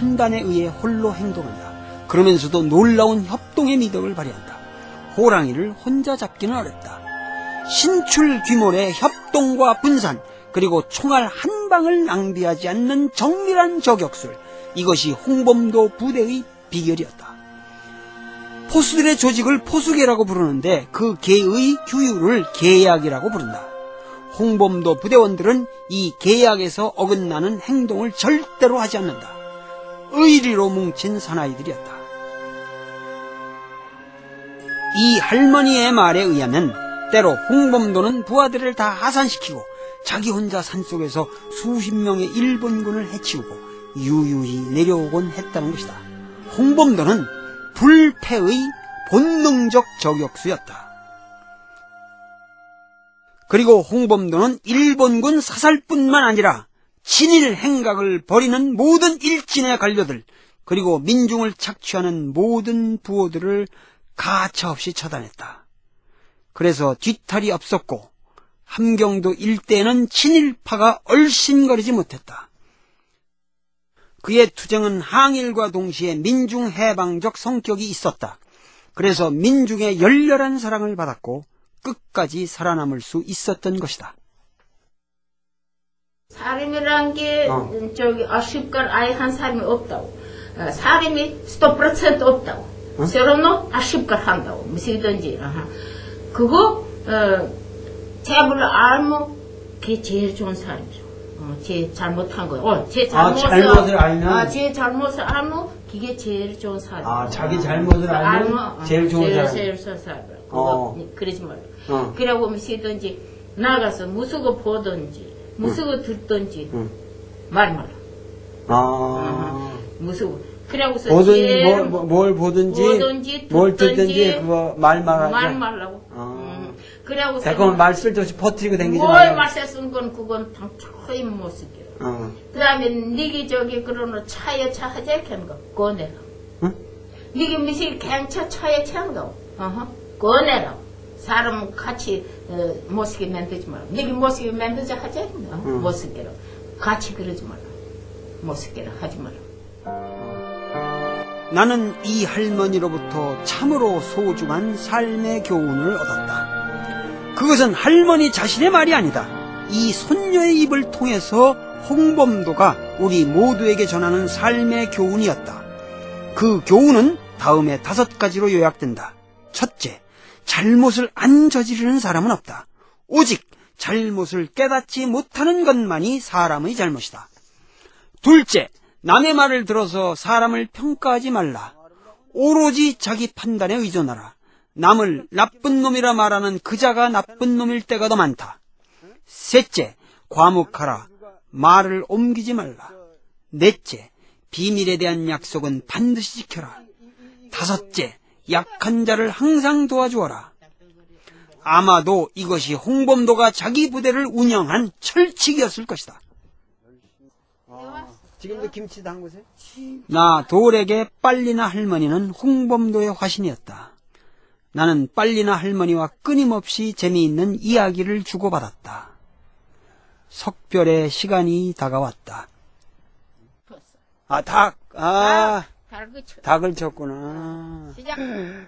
판단에 의해 홀로 행동한다. 그러면서도 놀라운 협동의 미덕을 발휘한다. 호랑이를 혼자 잡기는 어렵다. 신출귀몰의 협동과 분산, 그리고 총알 한 방을 낭비하지 않는 정밀한 저격술, 이것이 홍범도 부대의 비결이었다. 포수들의 조직을 포수계라고 부르는데 그 계의 규율을 계약이라고 부른다. 홍범도 부대원들은 이 계약에서 어긋나는 행동을 절대로 하지 않는다. 의리로 뭉친 사나이들이었다. 이 할머니의 말에 의하면 때로 홍범도는 부하들을 다 하산시키고 자기 혼자 산속에서 수십 명의 일본군을 해치우고 유유히 내려오곤 했다는 것이다. 홍범도는 불패의 본능적 저격수였다. 그리고 홍범도는 일본군 사살뿐만 아니라 친일 행각을 벌이는 모든 일진의 관료들, 그리고 민중을 착취하는 모든 부호들을 가차없이 처단했다. 그래서 뒤탈이 없었고 함경도 일대에는 친일파가 얼씬거리지 못했다. 그의 투쟁은 항일과 동시에 민중해방적 성격이 있었다. 그래서 민중의 열렬한 사랑을 받았고 끝까지 살아남을 수 있었던 것이다. 사람이란 게 아쉽건 아예 한 사람이 없다고. 사람이 100% 없다고. все равно ошибка 한다고. 무엇이든지. 그거 제불 알면 그게 제일 좋은 사람이죠. 제 잘못한 거. 제 잘못을 알면. 제 잘못을 알면 그게 제일 좋은 사람. 자기 잘못을 알면 제일 좋은 사람. 제일 좋은 사람. 그러지 말고. 그러고 무엇이든지 나가서 무슨 거 보든지 무슨 거 듣든지 말 말라. 무슨 거. 그러고서 뭘 보든지 뭘 듣든지 그거 말 말라고. 그러고서 그건 말 쓸데없이 퍼뜨리고 다니지 뭘 말라고. 말세 쓴 건 그건 당초에 못 쓰게. 그다음에 니기 저기 그러는 차에 차 하자 캔 거 꺼내라. 니기 미실 갱차 차에 찬 거. 꺼내라. 사람 같이 못 쓰게 만들지 말라. 니기 못 쓰게 만들자 하자. 못 쓰게로. 같이 그러지 말라. 못 쓰게로 하지 말라. 나는 이 할머니로부터 참으로 소중한 삶의 교훈을 얻었다. 그것은 할머니 자신의 말이 아니다. 이 손녀의 입을 통해서 홍범도가 우리 모두에게 전하는 삶의 교훈이었다. 그 교훈은 다음에 5가지로 요약된다. 첫째, 잘못을 안 저지르는 사람은 없다. 오직 잘못을 깨닫지 못하는 것만이 사람의 잘못이다. 둘째, 남의 말을 들어서 사람을 평가하지 말라. 오로지 자기 판단에 의존하라. 남을 나쁜 놈이라 말하는 그자가 나쁜 놈일 때가 더 많다. 셋째, 과묵하라. 말을 옮기지 말라. 넷째, 비밀에 대한 약속은 반드시 지켜라. 다섯째, 약한 자를 항상 도와주어라. 아마도 이것이 홍범도가 자기 부대를 운영한 철칙이었을 것이다. 지금도 김치 담그세요? 나 돌에게 빨리나 할머니는 홍범도의 화신이었다. 나는 빨리나 할머니와 끊임없이 재미있는 이야기를 주고받았다. 석별의 시간이 다가왔다. 닭을 쳤구나.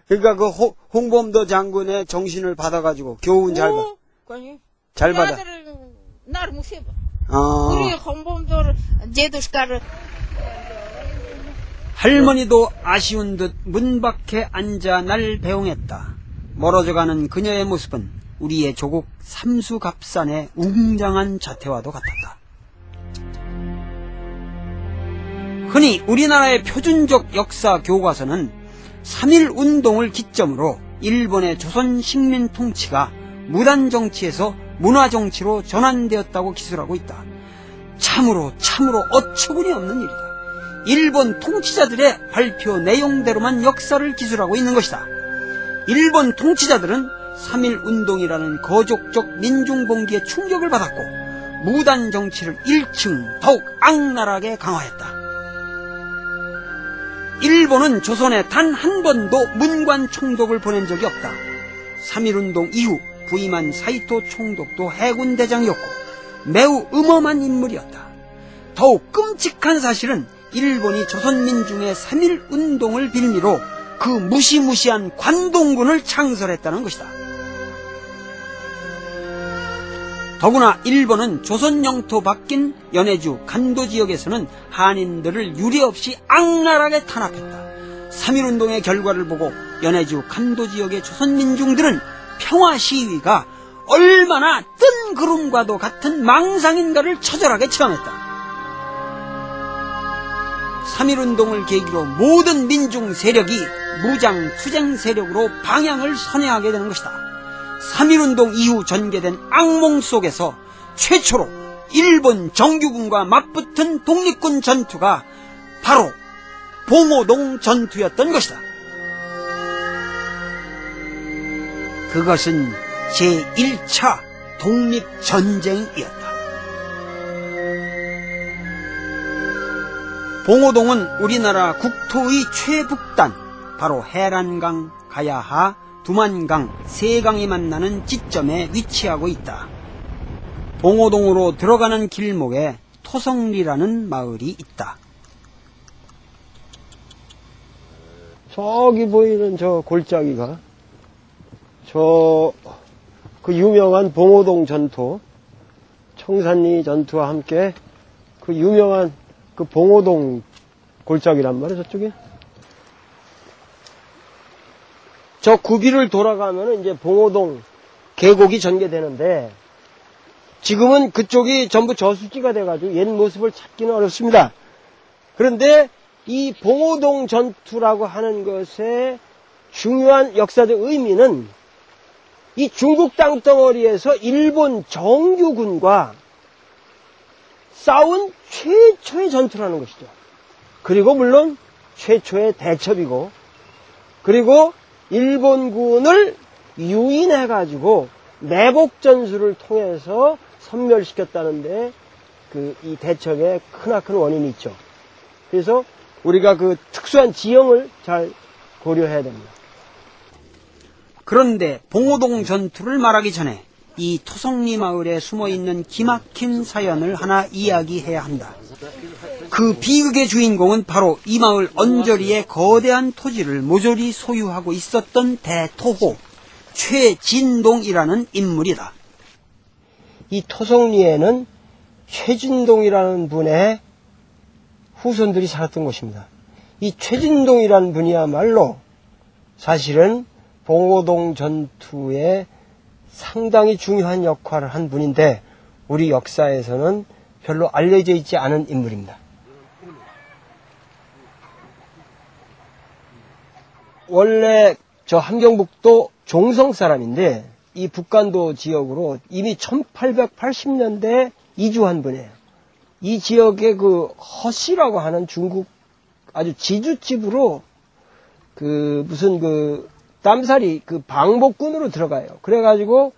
그러니까 그 홍범도 장군의 정신을 받아가지고 교훈 잘 받아. 나를 무시해봐. 우리 홍범도를 제도시가를. 할머니도 아쉬운 듯 문 밖에 앉아 날 배웅했다. 멀어져가는 그녀의 모습은 우리의 조국 삼수갑산의 웅장한 자태와도 같았다. 흔히 우리나라의 표준적 역사 교과서는 3.1운동을 기점으로 일본의 조선 식민 통치가 무단정치에서 문화정치로 전환되었다고 기술하고 있다. 참으로 어처구니 없는 일이다. 일본 통치자들의 발표 내용대로만 역사를 기술하고 있는 것이다. 일본 통치자들은 3.1운동이라는 거족적 민중봉기에 충격을 받았고 무단정치를 1층 더욱 악랄하게 강화했다. 일본은 조선에 단 한 번도 문관 총독을 보낸 적이 없다. 3.1운동 이후 부임한 사이토 총독도 해군 대장이었고 매우 음험한 인물이었다. 더욱 끔찍한 사실은 일본이 조선민중의 3.1 운동을 빌미로 그 무시무시한 관동군을 창설했다는 것이다. 더구나 일본은 조선 영토 밖인 연해주 간도 지역에서는 한인들을 유례없이 악랄하게 탄압했다. 3.1운동의 결과를 보고 연해주 간도 지역의 조선민중들은 평화시위가 얼마나 뜬 구름과도 같은 망상인가를 처절하게 체험했다. 3.1운동을 계기로 모든 민중 세력이 무장 투쟁 세력으로 방향을 선회하게 되는 것이다. 3.1운동 이후 전개된 악몽 속에서 최초로 일본 정규군과 맞붙은 독립군 전투가 바로 봉오동 전투였던 것이다. 그것은 제1차 독립전쟁이었다. 봉오동은 우리나라 국토의 최북단, 바로 해란강, 가야하, 두만강, 세강이 만나는 지점에 위치하고 있다. 봉오동으로 들어가는 길목에 토성리라는 마을이 있다. 저기 보이는 저 골짜기가 그 유명한 봉오동 전투, 청산리 전투와 함께 그 유명한 그 봉오동 골짜기란 말이에요, 저쪽에. 저 구비를 돌아가면은 이제 봉오동 계곡이 전개되는데, 지금은 그쪽이 전부 저수지가 돼가지고 옛 모습을 찾기는 어렵습니다. 그런데 이 봉오동 전투라고 하는 것의 중요한 역사적 의미는 이 중국 땅덩어리에서 일본 정규군과 싸운 최초의 전투라는 것이죠. 그리고 물론 최초의 대첩이고, 그리고 일본군을 유인해가지고 매복전술을 통해서 섬멸시켰다는데 이 대첩의 크나큰 원인이 있죠. 그래서 우리가 그 특수한 지형을 잘 고려해야 됩니다. 그런데 봉오동 전투를 말하기 전에 이 토성리 마을에 숨어있는 기막힌 사연을 하나 이야기해야 한다. 그 비극의 주인공은 바로 이 마을 언저리의 거대한 토지를 모조리 소유하고 있었던 대토호 최진동이라는 인물이다. 이 토성리에는 최진동이라는 분의 후손들이 살았던 곳입니다. 이 최진동이라는 분이야말로 사실은 봉오동 전투에 상당히 중요한 역할을 한 분인데 우리 역사에서는 별로 알려져 있지 않은 인물입니다. 원래 저 함경북도 종성 사람인데 이 북간도 지역으로 이미 1880년대에 이주한 분이에요. 이 지역에 그 허씨라고 하는 중국 아주 지주집으로 무슨 땀살이 방복군으로 들어가요. 그래가지고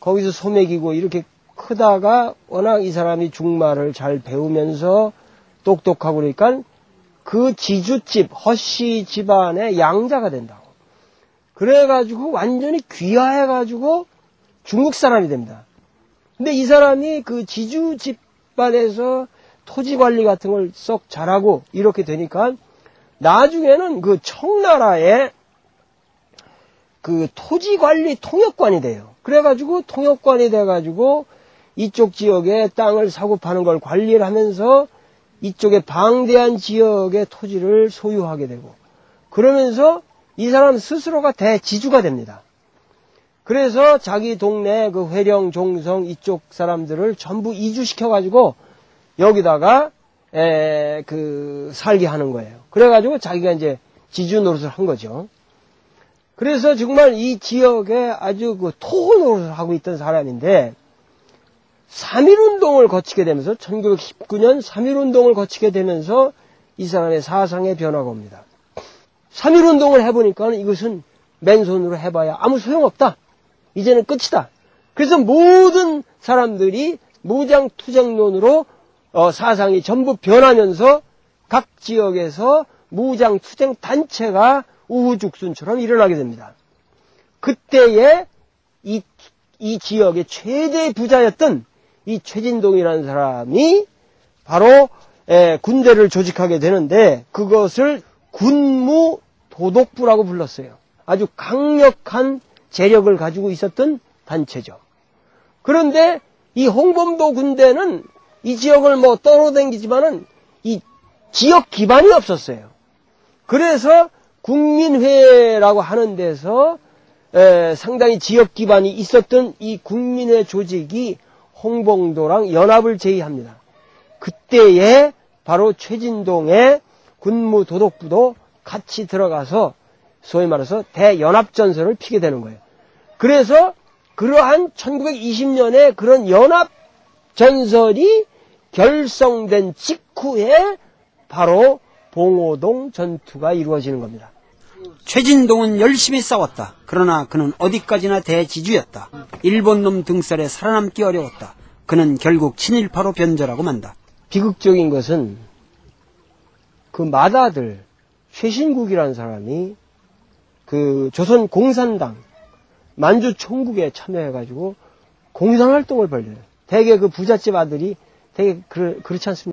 거기서 소매기고 이렇게 크다가 워낙 이 사람이 중말을 잘 배우면서 똑똑하고 그러니까 그 지주집 허씨 집안의 양자가 된다고. 그래가지고 완전히 귀화해가지고 중국 사람이 됩니다. 근데 이 사람이 그 지주 집안에서 토지 관리 같은 걸 썩 잘하고 이렇게 되니까 나중에는 그 청나라의 그 토지 관리 통역관이 돼요. 그래가지고 통역관이 돼가지고 이쪽 지역에 땅을 사고 파는 걸 관리를 하면서 이쪽에 방대한 지역의 토지를 소유하게 되고 그러면서 이 사람 스스로가 대지주가 됩니다. 그래서 자기 동네 그 회령, 종성 이쪽 사람들을 전부 이주시켜가지고 여기다가 살게 하는 거예요. 그래가지고 자기가 이제 지주 노릇을 한 거죠. 그래서 정말 이 지역에 아주 토호 노릇을 하고 있던 사람인데 3.1운동을 거치게 되면서 1919년 3.1운동을 거치게 되면서 이 사람의 사상의 변화가 옵니다. 3.1운동을 해보니까 이것은 맨손으로 해봐야 아무 소용없다. 이제는 끝이다. 그래서 모든 사람들이 무장투쟁론으로 사상이 전부 변하면서 각 지역에서 무장투쟁 단체가 우후죽순처럼 일어나게 됩니다. 그때에 이 지역의 최대 부자였던 이 최진동이라는 사람이 바로 군대를 조직하게 되는데 그것을 군무도독부라고 불렀어요. 아주 강력한 재력을 가지고 있었던 단체죠. 그런데 이 홍범도 군대는 이 지역을 뭐 떠돌아다니지만은 이 지역 기반이 없었어요. 그래서 국민회라고 하는 데서 상당히 지역 기반이 있었던 이 국민회 조직이 홍범도랑 연합을 제의합니다. 그때에 바로 최진동의 군무도독부도 같이 들어가서 소위 말해서 대연합전선을 피게 되는 거예요. 그래서 그러한 1920년에 그런 연합전선이 결성된 직후에 바로 봉오동 전투가 이루어지는 겁니다. 최진동은 열심히 싸웠다. 그러나 그는 어디까지나 대지주였다. 일본놈 등살에 살아남기 어려웠다. 그는 결국 친일파로 변절하고 만다. 비극적인 것은 그 맏아들 최신국이라는 사람이 그 조선 공산당 만주 총국에 참여해가지고 공산활동을 벌여요. 대개 그 부잣집 아들이 되게 그렇지 않습니까?